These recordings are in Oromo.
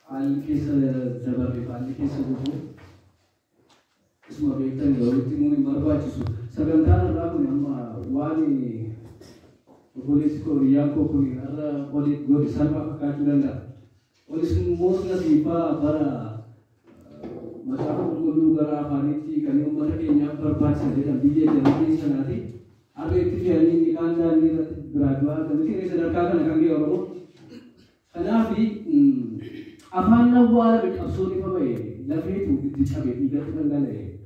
Alkisa dabarre alkisa buku semua kita ni orang timur ni berbaca su. Sebentar aku ni amma wani polis ko riak ko ni ada polis go sama kaculanda. Polis semua nasi pa para masyarakat mulu gara paniti kani umar Kenya berbaca jadi biji jadi sanadi. Ada itu ni nikanda ni graduat dan ini sedarkan akan dia orang. Kanafi afan nawala bit absuri pabai lafitu bitichabe igatu ngale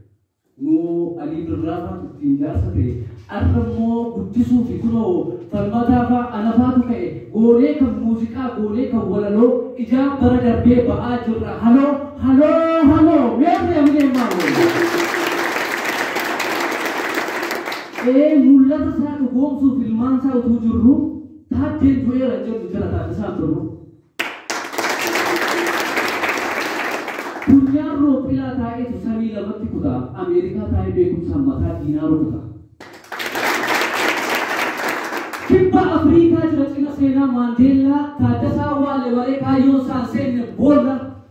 no ali birrafa tinda sabe armo guttisu fikuno falmadafa anafatu ke gole ka musika gole ka walalo ija baradarbe ba ajra halo halo halo mere amne mawo mulla sa ko gomsu filman sa utujurru ta tin joye rajjo gujarata sa turru dunia ropila tahe tu sami lamati kuda Amerika tahe bekum samata dinaro kuda Kippa Afrika jurachina sena Mandela tajasa wale wale kayo sansen bola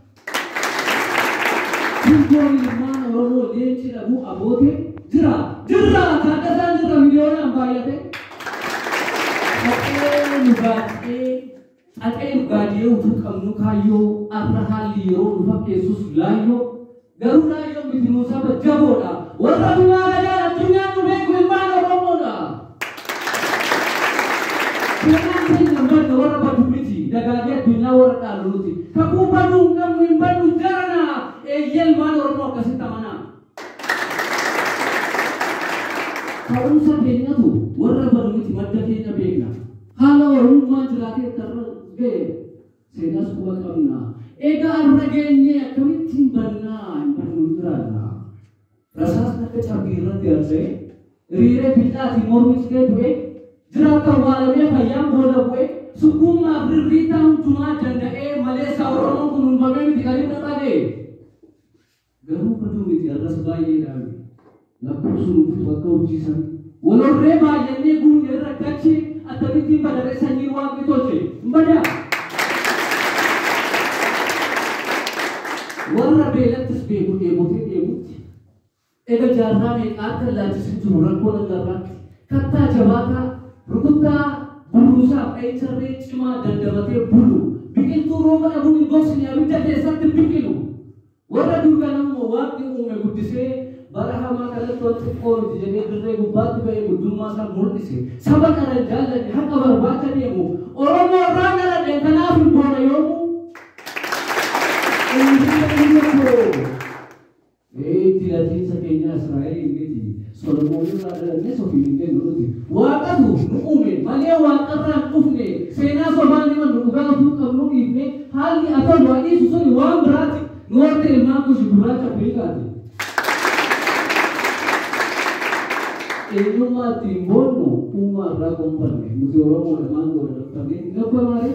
Jumbo ilman oromo lenchi lagu abote jira tajasa jira video na ambayate Ate gadiye utuk amnu kayo arahaliyo utak Yesus layo garuna yo bitinusa bajaboda warra biwala dunya nube kuimana romoda Kunan nambar warra badumiti dagage dunya warra taluti kakubanu ngamimbanu jana yel man romo kasitamana Kaunsa kenya tu warra badumiti madda kenya begna hala rumma jurate tar Sehingga sebuah kamna ega arragenya kami timbanna imbanudra rasasna kecabiran diarse rire bita timur miske due jeraka walame bayam bola bue sukuma birrita untuma janda malesa oromo kunun bamen dikali natade garu padu miti arras baye dami lapu sunu fuka ujisan wolorre bayenne gun yerakachi atabiti badare sanyiwa bitoche mbada warra belattis beeku deemutee ega jaarraa meeqaatti laachisi jiru rakkoo nagarraatti kattaa jabaata rukuttaa buruusaa qeecharree cimaa dandamatee bulu biqiltuu rooba dhabuun hin gogsine abidda keessatti biqilu warra durganammoo waaqni uume guddisee bara hamaa kanatti wanti qoomti jedhee dirree gubbaatti ba'ee guddummaa isaa mul'ise saba kana jaalladhe haqa barbaacha deemu oromoo irraa dhaladhe kanaaf hin boona yoomuu Tilatiin sakenya Israel ini Solomon ada ne sofi ne nuruti waqatu nuume male waqarra tufne sena sobani man nuga tu kamnu ibne hali atau wadi susuni wang berati nuarte ilma ku shiburacha pegati Eluma timbono uma ra company musi oromo le mango le tambe ngapa mare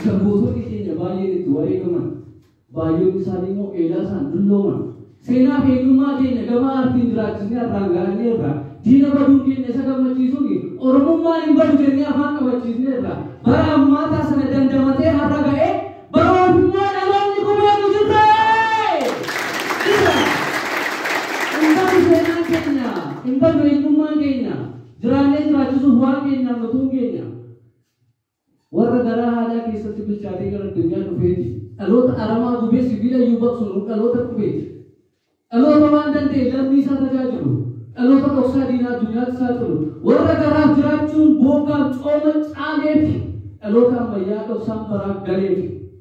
Sabuto kiti nyabaye tuai kaman bayu misali mo elasan dulu man sena peluma ke negama arti drajnya rangane ra dina badu ke nesa kam chizungi oromo mali badu jenya ha ka chizne ra bara mata sana dandamate haraga bara bimma alon ni ko me gujre inda sena kenya inda peluma kenya jrane draju suwa kenya matung kenya warra dara hada ke satibil chati kar dunya no feti alot arama gube sibila yubak sunu alot kubeti alot mandan te lambi sa tajajulu alot oksa dina dunya sa tulu warra dara jirachun boka choma chalefi alot amaya to sampara galefi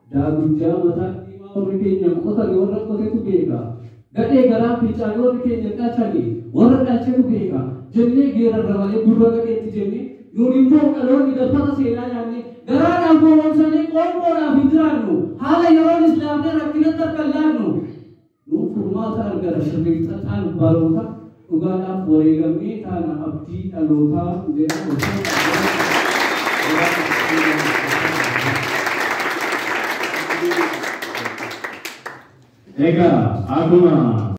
dagu jamata ima orke nyam kota ge warra kote tu bega gade gara picha orke nyaka chali warra kache tu bega jenne gera rawale burra ge tijeni Nurimbo kalau di depan sena yani gara na go sane kon bona bidranu hala yaron islam ne rakina terkalanu nu kurma tar gara shirmi tan baruka ugana poregami tan abdi alota de Ega aguna